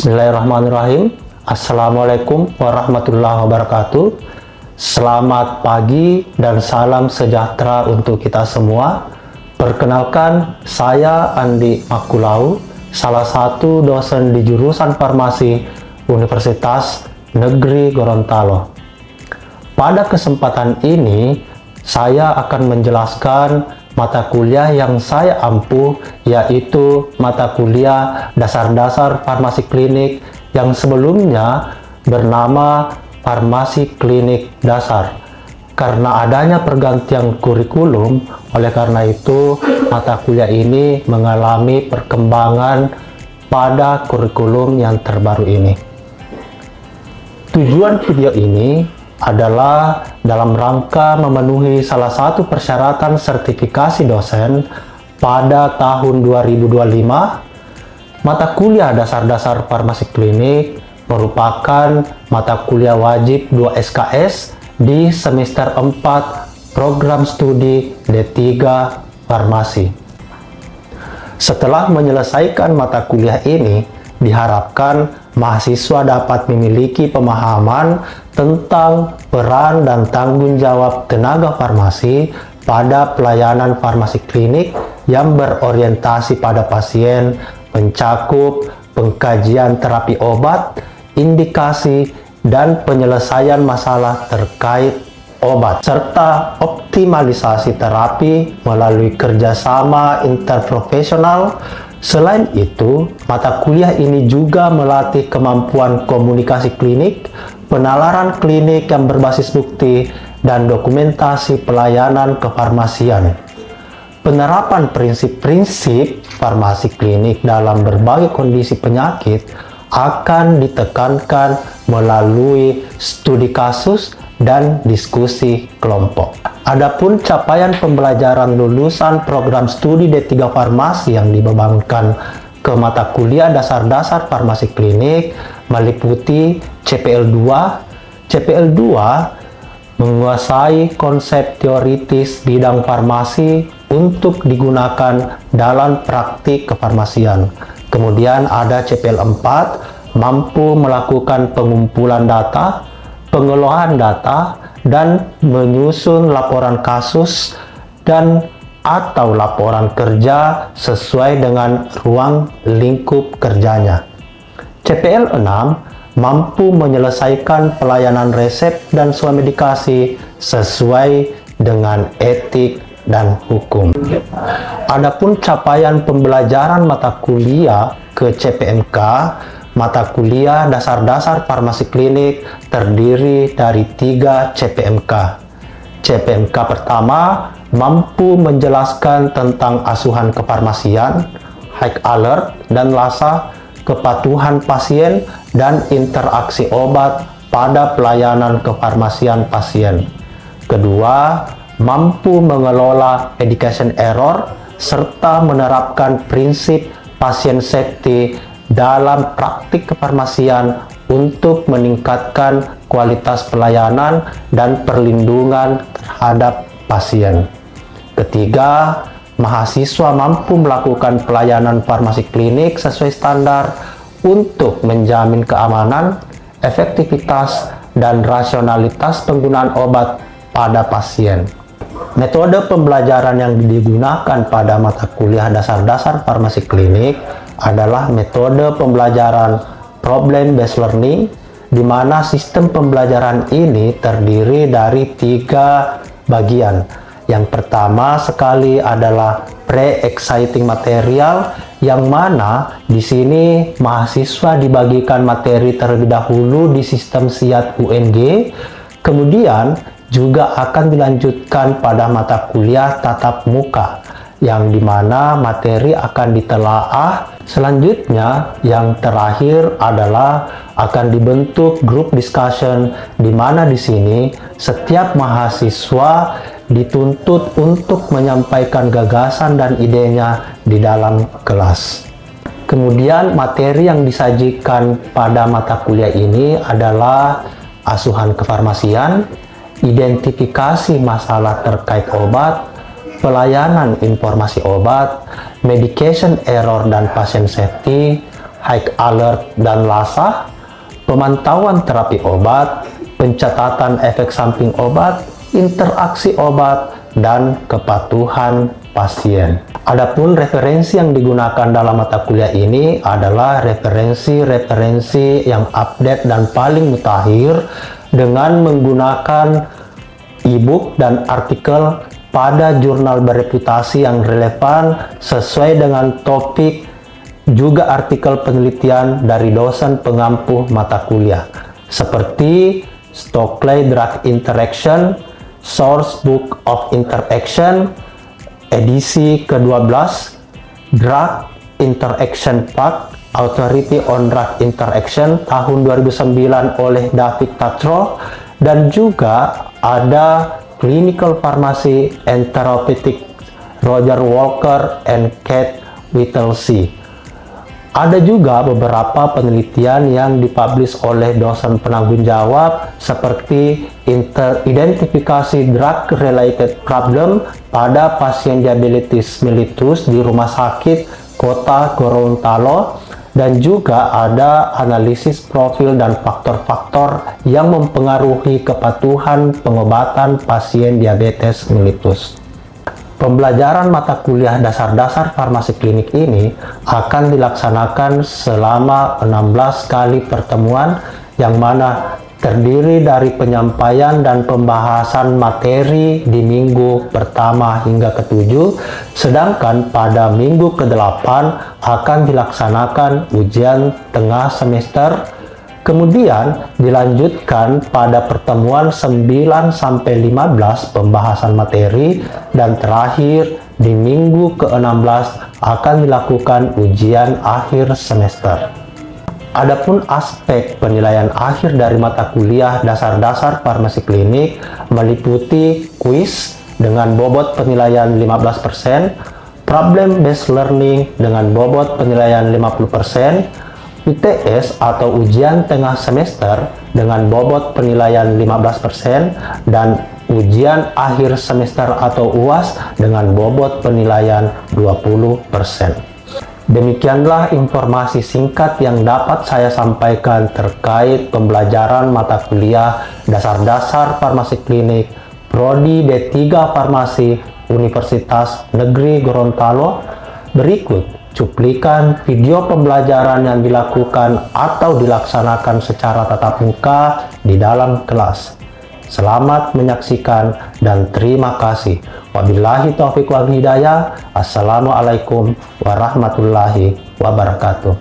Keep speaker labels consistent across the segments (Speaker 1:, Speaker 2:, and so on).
Speaker 1: Bismillahirrahmanirrahim. Assalamualaikum warahmatullahi wabarakatuh. Selamat pagi dan salam sejahtera untuk kita semua. Perkenalkan, saya Andi Makulau, salah satu dosen di jurusan farmasi Universitas Negeri Gorontalo. Pada kesempatan ini, saya akan menjelaskan mata kuliah yang saya ampuh, yaitu mata kuliah dasar-dasar farmasi klinik yang sebelumnya bernama farmasi klinik dasar. Karena adanya pergantian kurikulum, oleh karena itu mata kuliah ini mengalami perkembangan pada kurikulum yang terbaru ini. Tujuan video ini adalah dalam rangka memenuhi salah satu persyaratan sertifikasi dosen pada tahun 2025. Mata kuliah dasar-dasar farmasi klinik merupakan mata kuliah wajib 2 SKS di semester 4 program studi D3 Farmasi. Setelah menyelesaikan mata kuliah ini, diharapkan mahasiswa dapat memiliki pemahaman tentang peran dan tanggung jawab tenaga farmasi pada pelayanan farmasi klinik yang berorientasi pada pasien, mencakup pengkajian terapi obat, indikasi, dan penyelesaian masalah terkait obat, serta optimalisasi terapi melalui kerjasama interprofesional. Selain itu, mata kuliah ini juga melatih kemampuan komunikasi klinik, penalaran klinik yang berbasis bukti, dan dokumentasi pelayanan kefarmasian. Penerapan prinsip-prinsip farmasi klinik dalam berbagai kondisi penyakit akan ditekankan melalui studi kasus dan diskusi kelompok. Adapun capaian pembelajaran lulusan program studi D3 Farmasi yang dibebankan ke mata kuliah dasar-dasar farmasi klinik meliputi CPL2. CPL2 menguasai konsep teoritis bidang farmasi untuk digunakan dalam praktik kefarmasian. Kemudian ada CPL4, mampu melakukan pengumpulan data, pengelolaan data, dan menyusun laporan kasus dan atau laporan kerja sesuai dengan ruang lingkup kerjanya. CPL 6 mampu menyelesaikan pelayanan resep dan swamedikasi sesuai dengan etik dan hukum. Adapun capaian pembelajaran mata kuliah ke CPMK, mata kuliah dasar-dasar farmasi klinik terdiri dari 3 CPMK. CPMK pertama mampu menjelaskan tentang asuhan kefarmasian, high alert dan LASA, kepatuhan pasien, dan interaksi obat pada pelayanan kefarmasian pasien. Kedua, mampu mengelola medication error serta menerapkan prinsip patient safety dalam praktik kefarmasian untuk meningkatkan kualitas pelayanan dan perlindungan terhadap pasien. Ketiga, mahasiswa mampu melakukan pelayanan farmasi klinik sesuai standar untuk menjamin keamanan, efektivitas, dan rasionalitas penggunaan obat pada pasien. Metode pembelajaran yang digunakan pada mata kuliah dasar-dasar farmasi klinik adalah metode pembelajaran problem based learning, di mana sistem pembelajaran ini terdiri dari 3 bagian. Yang pertama sekali adalah pre-exciting material, yang mana di sini mahasiswa dibagikan materi terlebih dahulu di sistem SIAT UNG, kemudian juga akan dilanjutkan pada mata kuliah tatap muka, yang dimana materi akan ditelaah. Selanjutnya, yang terakhir adalah akan dibentuk group discussion, di mana di sini setiap mahasiswa dituntut untuk menyampaikan gagasan dan idenya di dalam kelas. Kemudian materi yang disajikan pada mata kuliah ini adalah asuhan kefarmasian, identifikasi masalah terkait obat, pelayanan informasi obat, medication error dan patient safety, high alert dan LASA, pemantauan terapi obat, pencatatan efek samping obat, interaksi obat, dan kepatuhan pasien. Adapun referensi yang digunakan dalam mata kuliah ini adalah referensi-referensi yang update dan paling mutakhir dengan menggunakan e-book dan artikel pada jurnal bereputasi yang relevan sesuai dengan topik, juga artikel penelitian dari dosen pengampu mata kuliah seperti Stokely Drug Interaction, Source Book of Interaction, edisi ke-12, Drug Interaction Pact, Authority on Drug Interaction tahun 2009 oleh David Tatro, dan juga ada Clinical Pharmacy and Therapeutic Roger Walker and Kate Whittlesey. Ada juga beberapa penelitian yang dipublish oleh dosen penanggung jawab seperti identifikasi drug-related problem pada pasien diabetes mellitus di Rumah Sakit Kota Gorontalo, dan juga ada analisis profil dan faktor-faktor yang mempengaruhi kepatuhan pengobatan pasien diabetes mellitus. Pembelajaran mata kuliah dasar-dasar farmasi klinik ini akan dilaksanakan selama 16 kali pertemuan, yang mana terdiri dari penyampaian dan pembahasan materi di minggu pertama hingga ke-7, sedangkan pada minggu ke-8 akan dilaksanakan ujian tengah semester, kemudian dilanjutkan pada pertemuan 9-15 pembahasan materi, dan terakhir di minggu ke-16 akan dilakukan ujian akhir semester. Adapun aspek penilaian akhir dari mata kuliah dasar-dasar farmasi klinik meliputi kuis dengan bobot penilaian 15%, problem based learning dengan bobot penilaian 50%, UTS atau ujian tengah semester dengan bobot penilaian 15%, dan ujian akhir semester atau UAS dengan bobot penilaian 20%. Demikianlah informasi singkat yang dapat saya sampaikan terkait pembelajaran mata kuliah dasar-dasar farmasi klinik Prodi D3 Farmasi Universitas Negeri Gorontalo. Berikut cuplikan video pembelajaran yang dilakukan atau dilaksanakan secara tatap muka di dalam kelas. Selamat menyaksikan dan terima kasih. Wabillahi taufiq wal hidayah. Assalamualaikum warahmatullahi wabarakatuh.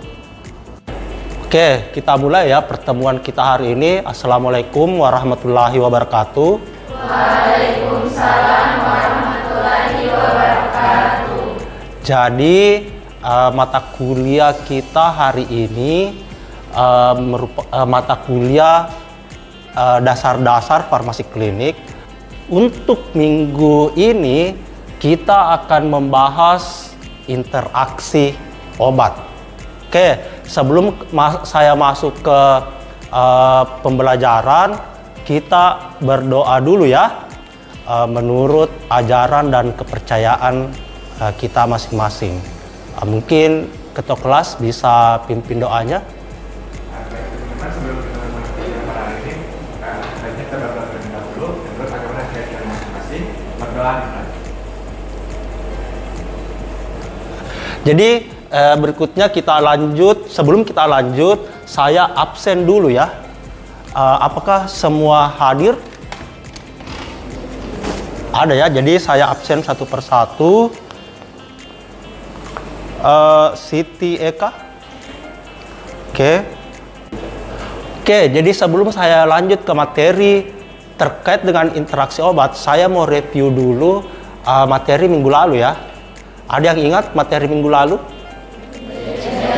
Speaker 1: Oke, kita mulai ya pertemuan kita hari ini. Assalamualaikum warahmatullahi wabarakatuh. Waalaikumsalam warahmatullahi wabarakatuh. Jadi mata kuliah kita hari ini merupakan mata kuliah dasar-dasar farmasi klinik. Untuk minggu ini kita akan membahas interaksi obat. Oke, sebelum saya masuk ke pembelajaran, kita berdoa dulu ya, menurut ajaran dan kepercayaan kita masing-masing. Mungkin ketua kelas bisa pimpin doanya. Jadi berikutnya kita lanjut. Sebelum kita lanjut, saya absen dulu ya. Apakah semua hadir? Ada ya. Jadi saya absen satu persatu. Siti Eka. Oke, jadi sebelum saya lanjut ke materi terkait dengan interaksi obat, saya mau review dulu materi minggu lalu ya. Ada yang ingat materi minggu lalu?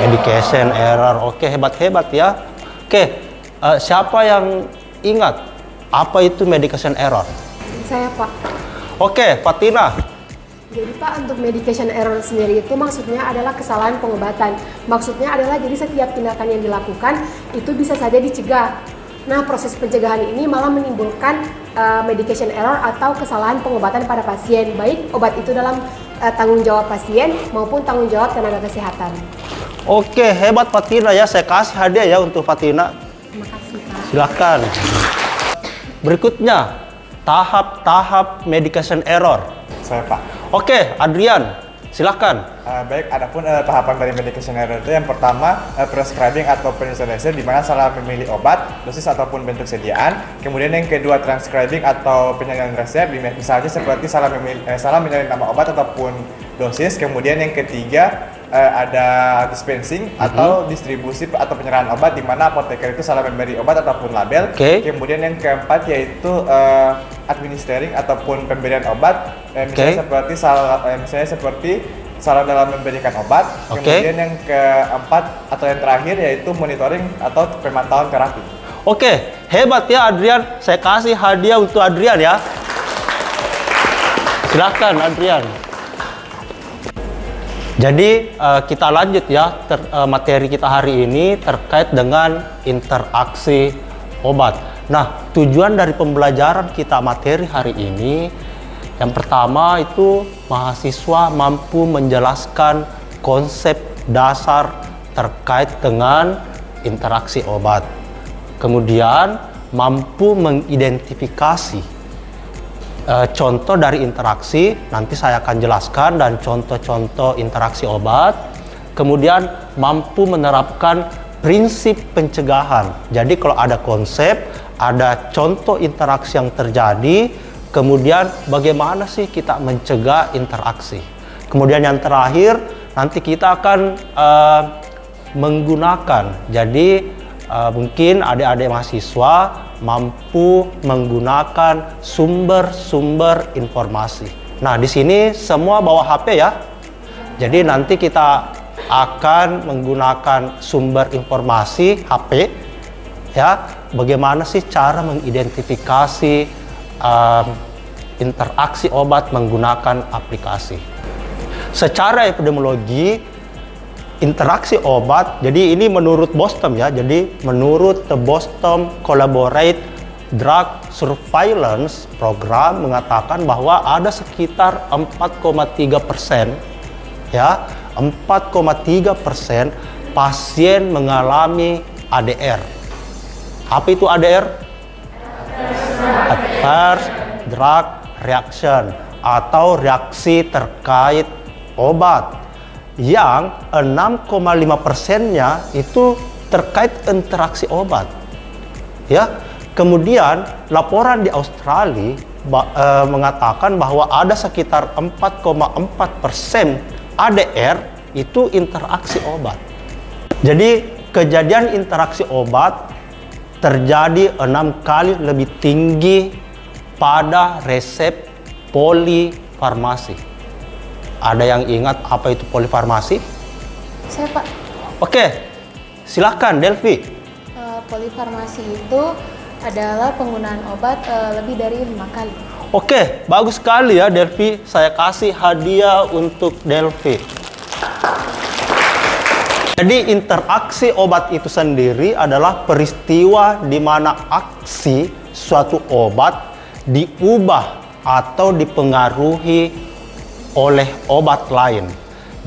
Speaker 1: Medication error. Oke, hebat-hebat ya. Oke, siapa yang ingat apa itu medication error?
Speaker 2: Saya, Pak.
Speaker 1: Oke, Fatina.
Speaker 2: Jadi Pak, untuk medication error sendiri itu maksudnya adalah kesalahan pengobatan. Maksudnya adalah jadi setiap tindakan yang dilakukan itu bisa saja dicegah. Nah, proses pencegahan ini malah menimbulkan medication error atau kesalahan pengobatan pada pasien. Baik obat itu dalam tanggung jawab pasien maupun tanggung jawab tenaga kesehatan.
Speaker 1: Oke, hebat Fatina ya. Saya kasih hadiah ya untuk Fatina.
Speaker 2: Terima kasih, Pak.
Speaker 1: Silakan. Berikutnya, tahap-tahap medication error.
Speaker 3: Saya Pak.
Speaker 1: Oke, Adrian, silakan.
Speaker 3: Baik, adapun tahapan dari medication error itu yang pertama prescribing atau penulisan di mana salah memilih obat, dosis ataupun bentuk sediaan. Kemudian yang kedua transcribing atau penyalinan resep, misalnya seperti salah menyalin nama obat ataupun dosis. Kemudian yang ketiga ada dispensing atau distribusi atau penyerahan obat di mana apoteker itu salah memberi obat ataupun label. Kemudian yang keempat yaitu administering ataupun pemberian obat, misalnya seperti salah dalam memberikan obat. Kemudian yang keempat atau yang terakhir yaitu monitoring atau pemantauan terapi.
Speaker 1: Oke, hebat ya Adrian. Saya kasih hadiah untuk Adrian ya. Silakan Adrian. Jadi kita lanjut ya materi kita hari ini terkait dengan interaksi obat. Nah, tujuan dari pembelajaran kita materi hari ini yang pertama itu mahasiswa mampu menjelaskan konsep dasar terkait dengan interaksi obat. Kemudian mampu mengidentifikasi contoh dari interaksi, nanti saya akan jelaskan, dan contoh-contoh interaksi obat. Kemudian mampu menerapkan prinsip pencegahan. Jadi kalau ada konsep, ada contoh interaksi yang terjadi, kemudian bagaimana sih kita mencegah interaksi. Kemudian yang terakhir, nanti kita akan menggunakan. Jadi mungkin adik-adik mahasiswa mampu menggunakan sumber-sumber informasi. Nah, di sini semua bawa HP ya. Jadi nanti kita akan menggunakan sumber informasi HP ya. Bagaimana sih cara mengidentifikasi interaksi obat menggunakan aplikasi. Secara epidemiologi, interaksi obat, jadi ini menurut Boston ya, jadi menurut the Boston Collaborate Drug Surveillance Program mengatakan bahwa ada sekitar 4,3% ya, 4,3% pasien mengalami ADR. Apa itu ADR? Adverse Drug Reaction atau reaksi terkait obat, yang 6,5%-nya itu terkait interaksi obat. Ya, kemudian laporan di Australia mengatakan bahwa ada sekitar 4,4% ADR itu interaksi obat. Jadi kejadian interaksi obat terjadi 6 kali lebih tinggi pada resep polifarmasi. Ada yang ingat apa itu polifarmasi?
Speaker 4: Saya Pak.
Speaker 1: Oke, silakan Delvi.
Speaker 4: Polifarmasi itu adalah penggunaan obat lebih dari 5 kali.
Speaker 1: Oke, bagus sekali ya Delvi. Saya kasih hadiah untuk Delvi. Jadi interaksi obat itu sendiri adalah peristiwa di mana aksi suatu obat diubah atau dipengaruhi oleh obat lain.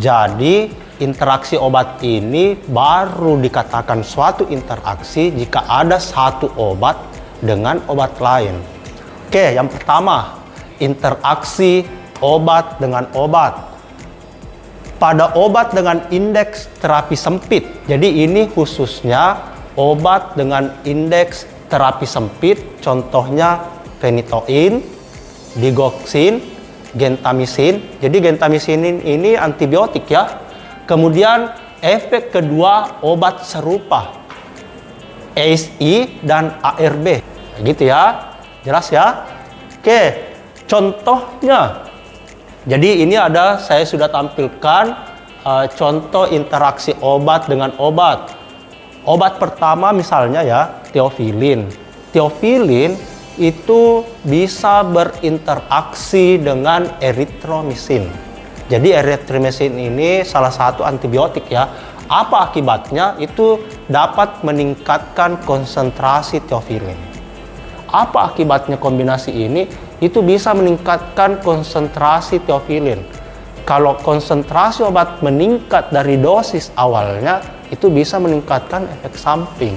Speaker 1: Jadi interaksi obat ini baru dikatakan suatu interaksi jika ada satu obat dengan obat lain. Oke, yang pertama, interaksi obat dengan obat. Pada obat dengan indeks terapi sempit, jadi ini khususnya obat dengan indeks terapi sempit, contohnya phenytoin, digoxin, gentamisin. Jadi gentamisin ini antibiotik ya. Kemudian efek kedua obat serupa, ASI dan ARB. Gitu ya. Jelas ya? Oke, contohnya. Jadi ini saya sudah tampilkan contoh interaksi obat dengan obat. Obat pertama misalnya ya, teofilin. Teofilin itu bisa berinteraksi dengan eritromisin. Jadi eritromisin ini salah satu antibiotik ya. Apa akibatnya? Itu dapat meningkatkan konsentrasi teofilin. Apa akibatnya kombinasi ini? Itu bisa meningkatkan konsentrasi teofilin. kalau konsentrasi obat meningkat dari dosis awalnya, itu bisa meningkatkan efek samping.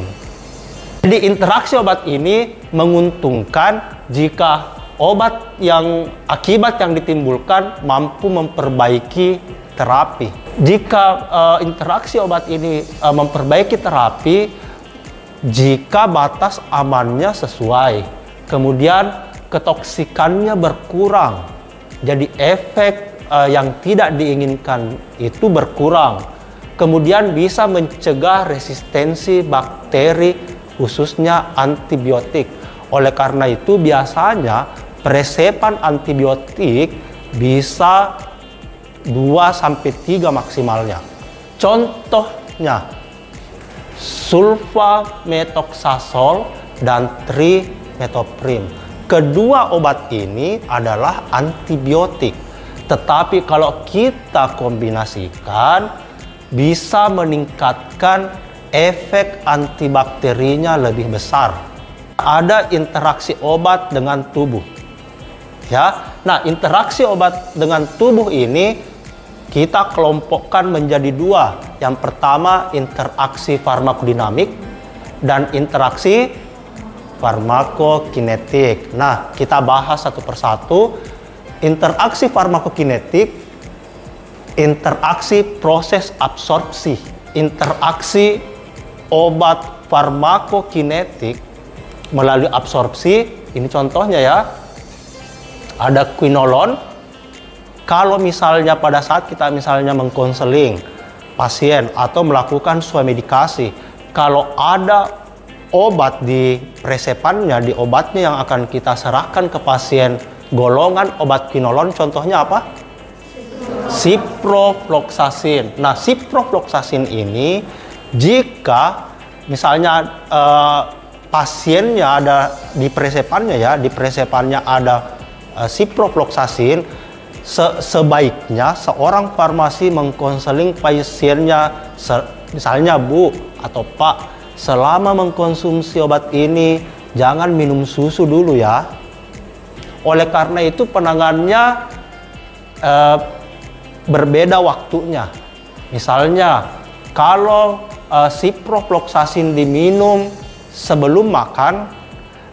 Speaker 1: Jadi interaksi obat ini menguntungkan jika akibat yang ditimbulkan mampu memperbaiki terapi. Jika interaksi obat ini memperbaiki terapi, jika batas amannya sesuai, kemudian ketoksikannya berkurang, jadi efek yang tidak diinginkan itu berkurang, kemudian bisa mencegah resistensi bakteri khususnya antibiotik. Oleh karena itu biasanya presepan antibiotik bisa 2-3 maksimalnya. Contohnya sulfametoxazole dan trimethoprim. Kedua obat ini adalah antibiotik, tetapi kalau kita kombinasikan bisa meningkatkan efek antibakterinya lebih besar. Ada interaksi obat dengan tubuh. Ya. Nah, interaksi obat dengan tubuh ini kita kelompokkan menjadi 2. Yang pertama interaksi farmakodinamik dan interaksi farmakokinetik. Nah, kita bahas satu persatu. Interaksi farmakokinetik, interaksi proses absorpsi, interaksi obat farmakokinetik melalui absorpsi. Ini contohnya ya, ada quinolone. Kalau misalnya pada saat kita misalnya mengkonseling pasien atau melakukan swamedikasi, kalau ada obat di presepannya, di obatnya yang akan kita serahkan ke pasien, golongan obat quinolone, contohnya apa? Ciprofloxacin. Nah, ciprofloxacin ini jika misalnya pasiennya ada di presepannya ya, di presepannya ada ciprofloxacin, sebaiknya seorang farmasi mengkonseling pasiennya, misalnya Bu atau Pak, selama mengkonsumsi obat ini jangan minum susu dulu ya. Oleh karena itu penanganannya berbeda waktunya. Misalnya kalau ciprofloxacin diminum sebelum makan,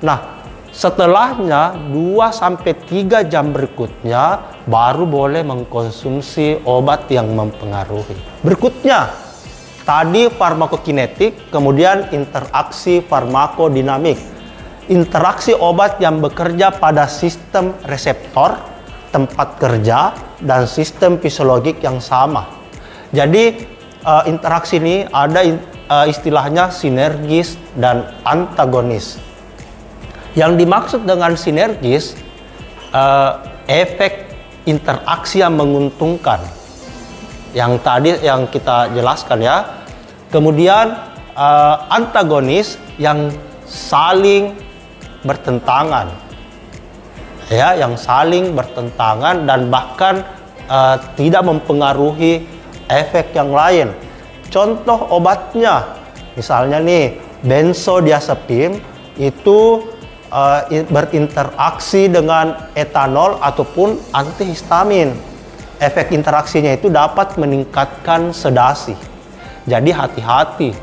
Speaker 1: nah setelahnya 2-3 jam berikutnya baru boleh mengkonsumsi obat yang mempengaruhi. Berikutnya, tadi farmakokinetik, kemudian interaksi farmakodinamik. Interaksi obat yang bekerja pada sistem reseptor, tempat kerja, dan sistem fisiologik yang sama. Jadi interaksi ini ada istilahnya sinergis dan antagonis. Yang dimaksud dengan sinergis, efek interaksi yang menguntungkan. Yang tadi yang kita jelaskan ya. Kemudian antagonis yang saling bertentangan. Ya, yang saling bertentangan dan bahkan tidak mempengaruhi efek yang lain. Contoh obatnya, misalnya nih, benzodiazepin itu berinteraksi dengan etanol ataupun antihistamin. Efek interaksinya itu dapat meningkatkan sedasi. Jadi hati-hati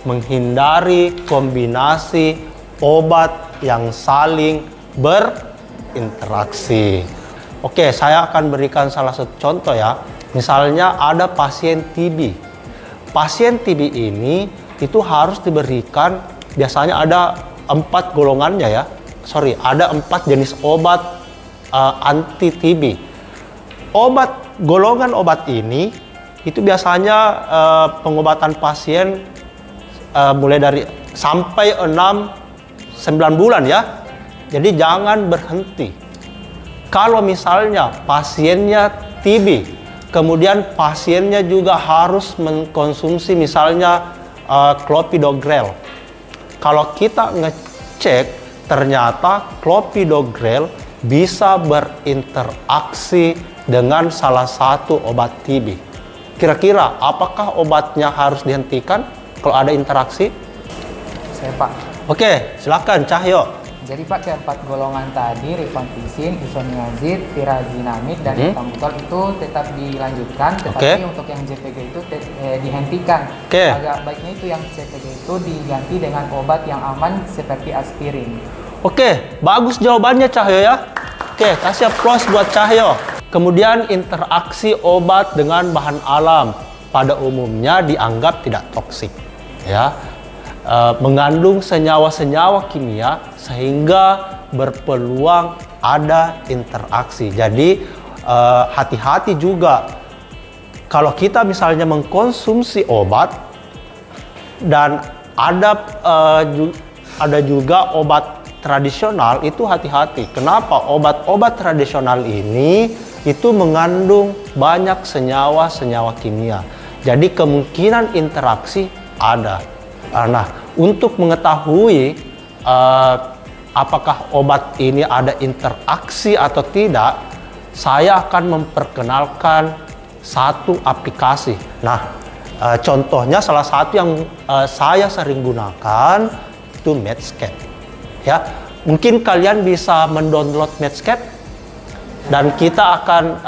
Speaker 1: menghindari kombinasi obat yang saling berinteraksi. Oke, saya akan berikan salah satu contoh ya. Misalnya ada pasien TB. Pasien TB ini itu harus diberikan, biasanya ada 4 golongannya ya. Ada 4 jenis obat anti TB. Golongan obat ini itu biasanya pengobatan pasien mulai dari sampai 6-9 bulan ya. Jadi jangan berhenti. Kalau misalnya pasiennya TB, kemudian pasiennya juga harus mengkonsumsi misalnya clopidogrel. Kalau kita ngecek, ternyata clopidogrel bisa berinteraksi dengan salah satu obat TB. Kira-kira apakah obatnya harus dihentikan kalau ada interaksi?
Speaker 3: Saya Pak.
Speaker 1: Oke, silakan Cahyo.
Speaker 5: Jadi Pak, keempat golongan tadi, rifampicin, isoniazid, tirazinamid, dan ethambutol itu tetap dilanjutkan, tetapi untuk yang JPG itu dihentikan. Agak baiknya itu yang JPG itu diganti dengan obat yang aman seperti aspirin.
Speaker 1: Oke, bagus jawabannya Cahyo ya. Oke, kasih aplaus buat Cahyo. Kemudian interaksi obat dengan bahan alam pada umumnya dianggap tidak toksik, ya. Mengandung senyawa-senyawa kimia sehingga berpeluang ada interaksi. Jadi hati-hati juga kalau kita misalnya mengkonsumsi obat dan ada juga obat tradisional, itu hati-hati. Kenapa? Obat-obat tradisional ini itu mengandung banyak senyawa-senyawa kimia. Jadi kemungkinan interaksi ada. Nah, untuk mengetahui apakah obat ini ada interaksi atau tidak, saya akan memperkenalkan satu aplikasi. Nah, contohnya salah satu yang saya sering gunakan itu Medscape. Ya, mungkin kalian bisa mendownload Medscape dan kita akan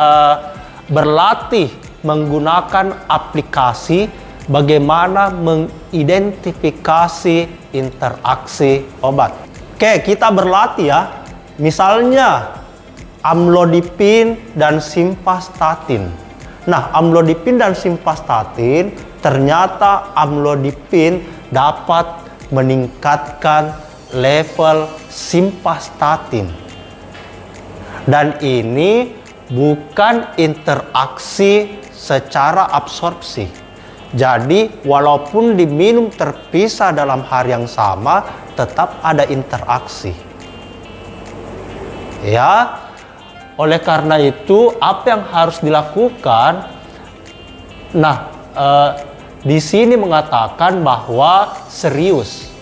Speaker 1: berlatih menggunakan aplikasi bagaimana mengidentifikasi interaksi obat. Oke, kita berlatih ya. Misalnya amlodipin dan simvastatin. Nah, amlodipin dan simvastatin, ternyata amlodipin dapat meningkatkan level simvastatin. Dan ini bukan interaksi secara absorpsi. Jadi walaupun diminum terpisah dalam hari yang sama, tetap ada interaksi. Ya, oleh karena itu apa yang harus dilakukan? Nah, di sini mengatakan bahwa serius.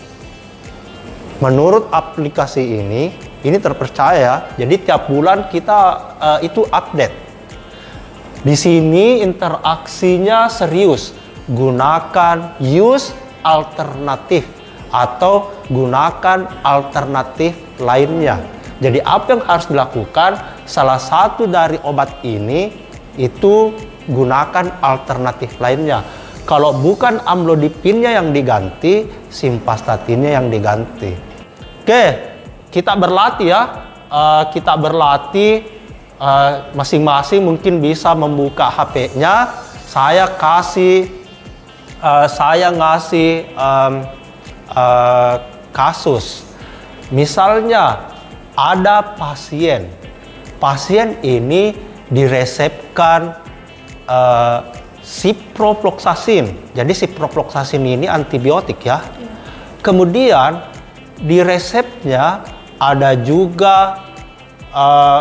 Speaker 1: Menurut aplikasi ini terpercaya. Jadi tiap bulan kita itu update. Di sini interaksinya serius. Gunakan use alternatif atau gunakan alternatif lainnya. Jadi apa yang harus dilakukan? Salah satu dari obat ini itu gunakan alternatif lainnya. Kalau bukan amlodipinnya yang diganti, simvastatinnya yang diganti. Oke, kita berlatih ya. Kita berlatih masing-masing mungkin bisa membuka HP-nya. Saya ngasih kasus. Misalnya ada pasien ini diresepkan ciprofloxacin. Jadi ciprofloxacin ini antibiotik ya. Kemudian di resepnya ada juga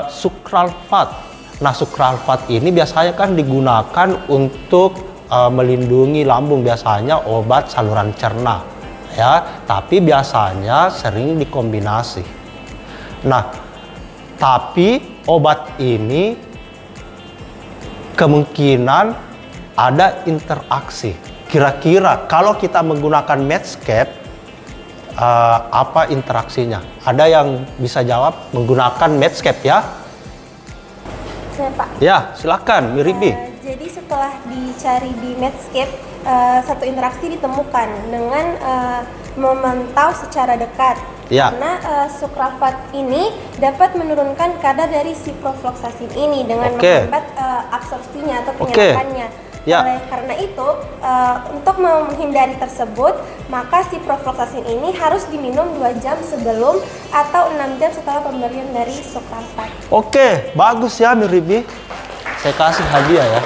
Speaker 1: sukralfat. Nah, sukralfat ini biasanya kan digunakan untuk melindungi lambung, biasanya obat saluran cerna ya, tapi biasanya sering dikombinasi. Nah, tapi obat ini kemungkinan ada interaksi. Kira-kira kalau kita menggunakan Medscape, apa interaksinya? Ada yang bisa jawab menggunakan Medscape ya?
Speaker 6: Saya Pak.
Speaker 1: Ya, silakan Miribi.
Speaker 6: Jadi setelah dicari di Medscape, satu interaksi ditemukan dengan memantau secara dekat.
Speaker 1: Ya.
Speaker 6: Karena sukralfat ini dapat menurunkan kadar dari ciprofloxacin ini dengan menghambat absorpsinya atau penyerapannya.
Speaker 1: Ya.
Speaker 6: Oleh karena itu, untuk menghindari tersebut, maka ciprofloxacin ini harus diminum 2 jam sebelum atau 6 jam setelah pemberian dari sukralfat.
Speaker 1: Oke, bagus ya Miribi. Saya kasih hadiah ya.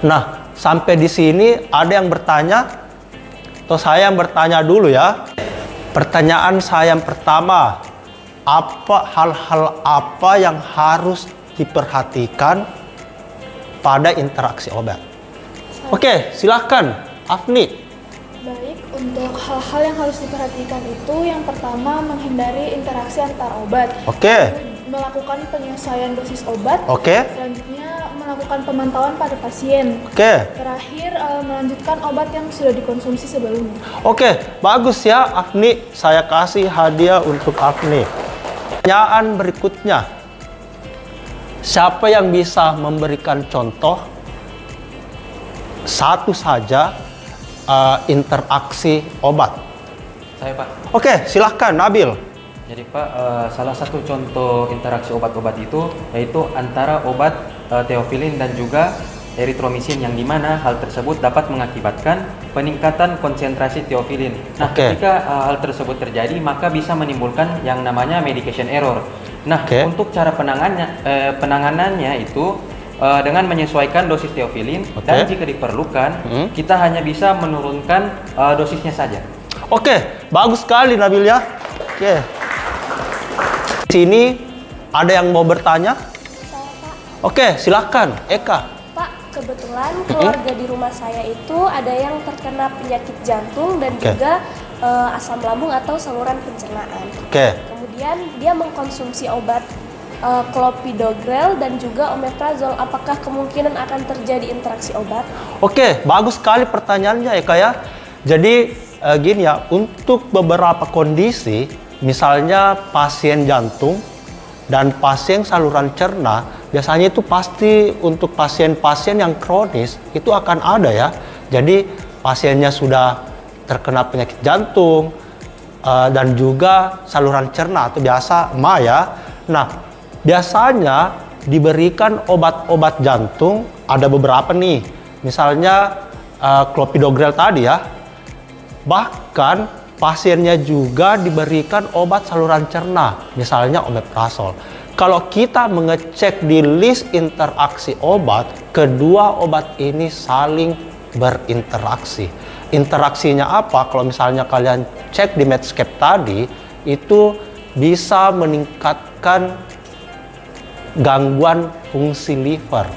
Speaker 1: Nah, sampai di sini ada yang bertanya? Atau saya yang bertanya dulu ya. Pertanyaan saya yang pertama, hal-hal apa yang harus diperhatikan pada interaksi obat? Oke, silakan Afni.
Speaker 7: Baik, untuk hal-hal yang harus diperhatikan itu yang pertama menghindari interaksi antar obat.
Speaker 1: Oke.
Speaker 7: Melakukan penyesuaian dosis obat.
Speaker 1: Oke.
Speaker 7: Selanjutnya melakukan pemantauan pada pasien.
Speaker 1: Oke.
Speaker 7: Terakhir melanjutkan obat yang sudah dikonsumsi sebelumnya.
Speaker 1: Oke, bagus ya Afni. Saya kasih hadiah untuk Afni. Pertanyaan berikutnya, siapa yang bisa memberikan contoh satu saja interaksi obat?
Speaker 8: Saya, Pak.
Speaker 1: Oke, silahkan Nabil.
Speaker 8: Jadi Pak, salah satu contoh interaksi obat-obat itu yaitu antara obat teofilin dan juga eritromisin, yang dimana hal tersebut dapat mengakibatkan peningkatan konsentrasi teofilin. Nah, ketika hal tersebut terjadi, maka bisa menimbulkan yang namanya medication error. Nah, untuk cara penanganannya itu dengan menyesuaikan dosis teofilin dan jika diperlukan, kita hanya bisa menurunkan dosisnya saja.
Speaker 1: Oke, bagus sekali Nabil ya. Oke. Di sini ada yang mau bertanya?
Speaker 6: Saya, Pak.
Speaker 1: Oke, silahkan Eka.
Speaker 6: Pak, kebetulan keluarga di rumah saya itu ada yang terkena penyakit jantung dan juga asam lambung atau saluran pencernaan. Kemudian dia mengkonsumsi obat clopidogrel dan juga omeprazol. Apakah kemungkinan akan terjadi interaksi obat?
Speaker 1: Oke, bagus sekali pertanyaannya Eka ya. Jadi gini ya, untuk beberapa kondisi, misalnya pasien jantung dan pasien saluran cerna, biasanya itu pasti untuk pasien-pasien yang kronis itu akan ada ya. Jadi pasiennya sudah terkena penyakit jantung dan juga saluran cerna atau biasa MA ya. Nah, biasanya diberikan obat-obat jantung ada beberapa nih. Misalnya clopidogrel tadi ya. Bahkan pasiennya juga diberikan obat saluran cerna, misalnya omeprazol. Kalau kita mengecek di list interaksi obat, kedua obat ini saling berinteraksi. Interaksinya apa? Kalau misalnya kalian cek di Medscape tadi, itu bisa meningkatkan gangguan fungsi liver.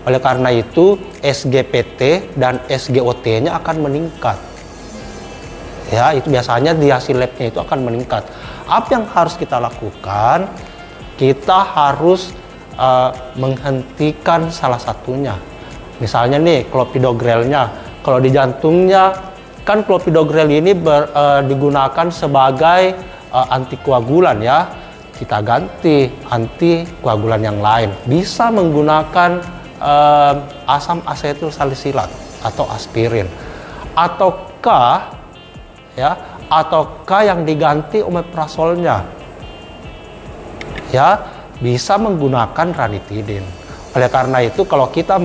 Speaker 1: Oleh karena itu, SGPT dan SGOT-nya akan meningkat. Ya, itu biasanya di hasil labnya itu akan meningkat. Apa yang harus kita lakukan? Kita harus menghentikan salah satunya. Misalnya nih, clopidogrelnya. Kalau di jantungnya, kan clopidogrel ini digunakan sebagai antikoagulan ya. Kita ganti antikoagulan yang lain. Bisa menggunakan asam asetil salisilat atau aspirin. Ataukah yang diganti omeprazolnya, ya bisa menggunakan ranitidin. Oleh karena itu, kalau kita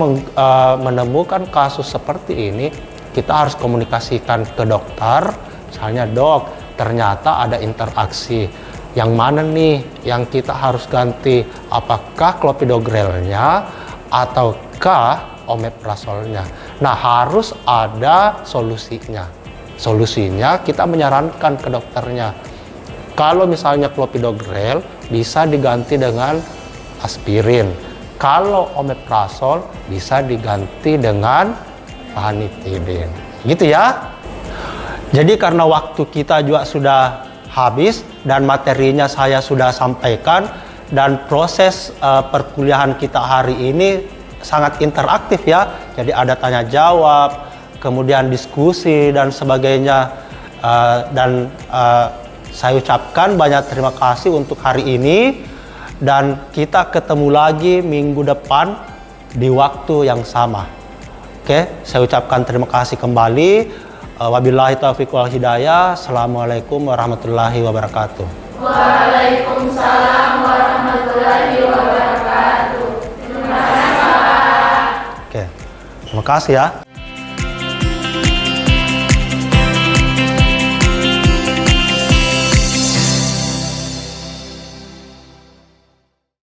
Speaker 1: menemukan kasus seperti ini, kita harus komunikasikan ke dokter. Misalnya, dok, ternyata ada interaksi. Yang mana nih yang kita harus ganti? Apakah clopidogrelnya ataukah omeprazolnya? Nah, harus ada solusinya. Solusinya kita menyarankan ke dokternya. Kalau misalnya clopidogrel bisa diganti dengan aspirin. Kalau omeprazol bisa diganti dengan ranitidin. Gitu ya. Jadi karena waktu kita juga sudah habis dan materinya saya sudah sampaikan dan proses perkuliahan kita hari ini sangat interaktif ya. Jadi ada tanya jawab, kemudian diskusi dan sebagainya, dan saya ucapkan banyak terima kasih untuk hari ini, dan kita ketemu lagi minggu depan di waktu yang sama. Oke, saya ucapkan terima kasih kembali. Wabillahi taufiq wal hidayah. Assalamualaikum warahmatullahi wabarakatuh.
Speaker 9: Waalaikumsalam warahmatullahi wabarakatuh. Terima kasih, Pak.
Speaker 1: Oke, terima kasih ya.